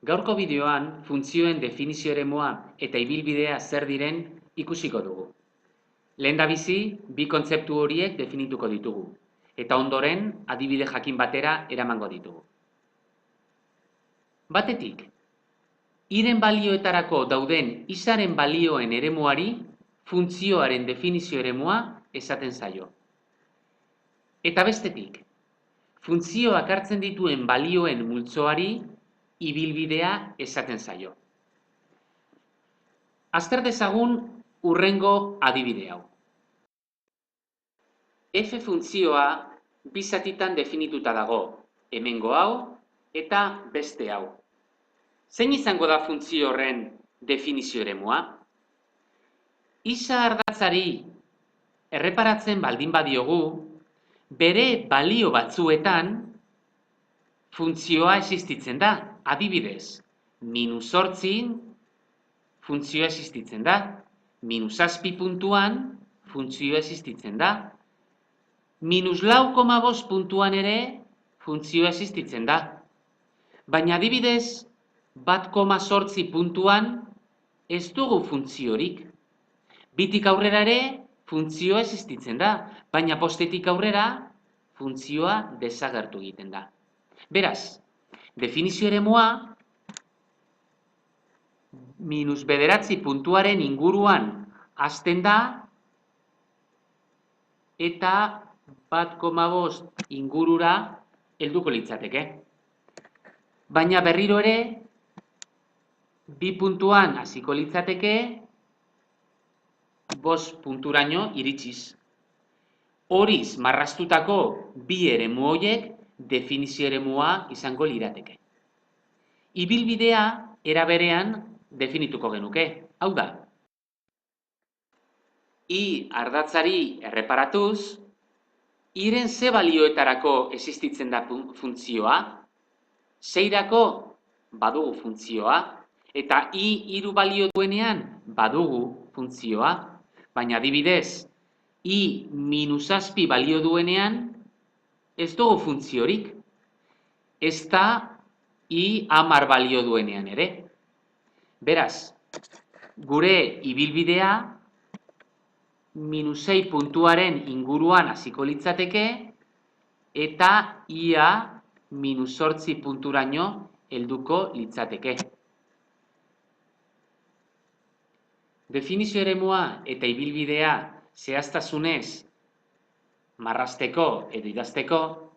Gaurko bideoan, funtzioen definizio eremua eta ibilbidea zer diren ikusiko dugu. Lehendabizi, bi kontzeptu horiek definituko ditugu, eta ondoren adibide jakin batera eramango ditugu. Batetik, iren balioetarako dauden izaren balioen eremuari funtzioaren definizio eremua esaten zaio. Eta bestetik, funtzioak hartzen dituen balioen multzoari ibilbidea esaten zaio. Azter dezagun hurrengo adibide hau. F funtzioa bi zatitan definituta dago, hemengo hau eta beste hau. Zein izango da funtzio horren definizio eremua? Isa ardatzari erreparatzen baldin badiogu, bere balio batzuetan funtzioa existitzen da. Adibidez, -8 funtzioa existitzen da. -7 puntuan funtzioa existitzen da. -4,5 puntuan ere funtzioa existitzen da. Baina adibidez, 1,8 puntuan ez dugu funtziorik. Bitik aurrera ere funtzioa existitzen da, baina postetik aurrera funtzioa desagertu egiten da. Beraz, definizio eremua -9 puntuaren inguruan hasten da eta 1,5 ingurura helduko litzateke. Baina berriro ere 2 puntuan hasiko litzateke 5 punturaino iritsiz. Horiz marraztutako bi eremu horiek definizio eremua izango lirateke. Ibilbidea era berean definituko genuke. Hau da, I ardatzari erreparatuz, iren ze balioetarako existitzen da funtzioa, 6rako badugu funtzioa, eta I 3 balio duenean badugu funtzioa, baina adibidez, I -7 balio duenean ez dugu funtziorik, ezta I 10 balio duenean ere. Beraz, gure ibilbidea -6 puntuaren inguruan hasiko litzateke eta ia -8 punturaino helduko litzateke. Definizio eremua eta ibilbidea zehaztasunez marrazteko edo idazteko,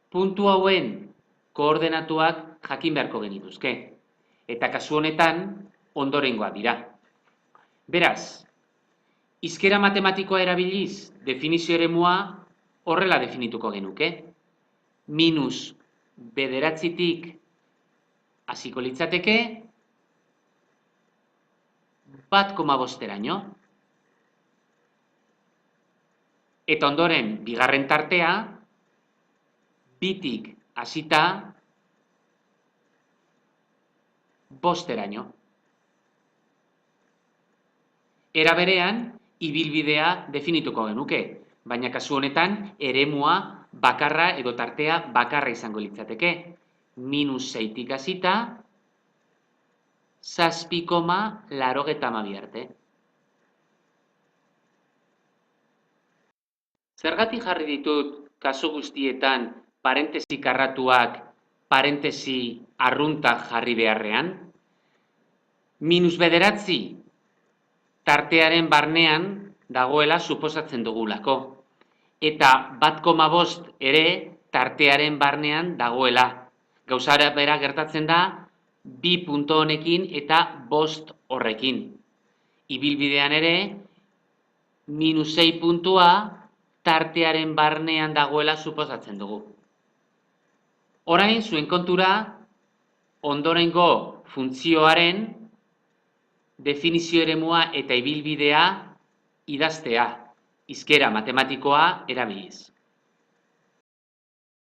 puntu hauen koordenatuak jakin beharko genituzke, eta kasu honetan ondorengoak dira. Beraz, hizkera matematikoa erabiliz definizio eremua horrela definituko genuke. -9tik hasiko litzateke 1,5eraino. Eta ondoren, bigarren tartea, 2tik hasita 5eraino. Era berean, ibilbidea definituko genuke, baina kasu honetan eremua bakarra edo tartea bakarra izango litzateke. -6tik hasita 7,82 arte. Zergatik jarri ditut kasu guztietan parentesi karratuak parentesi arruntak jarri beharrean? -9 tartearen barnean dagoela suposatzen dugulako. Eta 1,5 ere tartearen barnean dagoela. Gauza bera gertatzen da 2 puntu honekin eta 5 horrekin. Ibilbidean ere, -6 puntua tartearen barnean dagoela suposatzen dugu. Orain, zuen kontura, ondorengo funtzioaren definizio eremua eta ibilbidea idaztea, hizkera matematikoa erabiliz.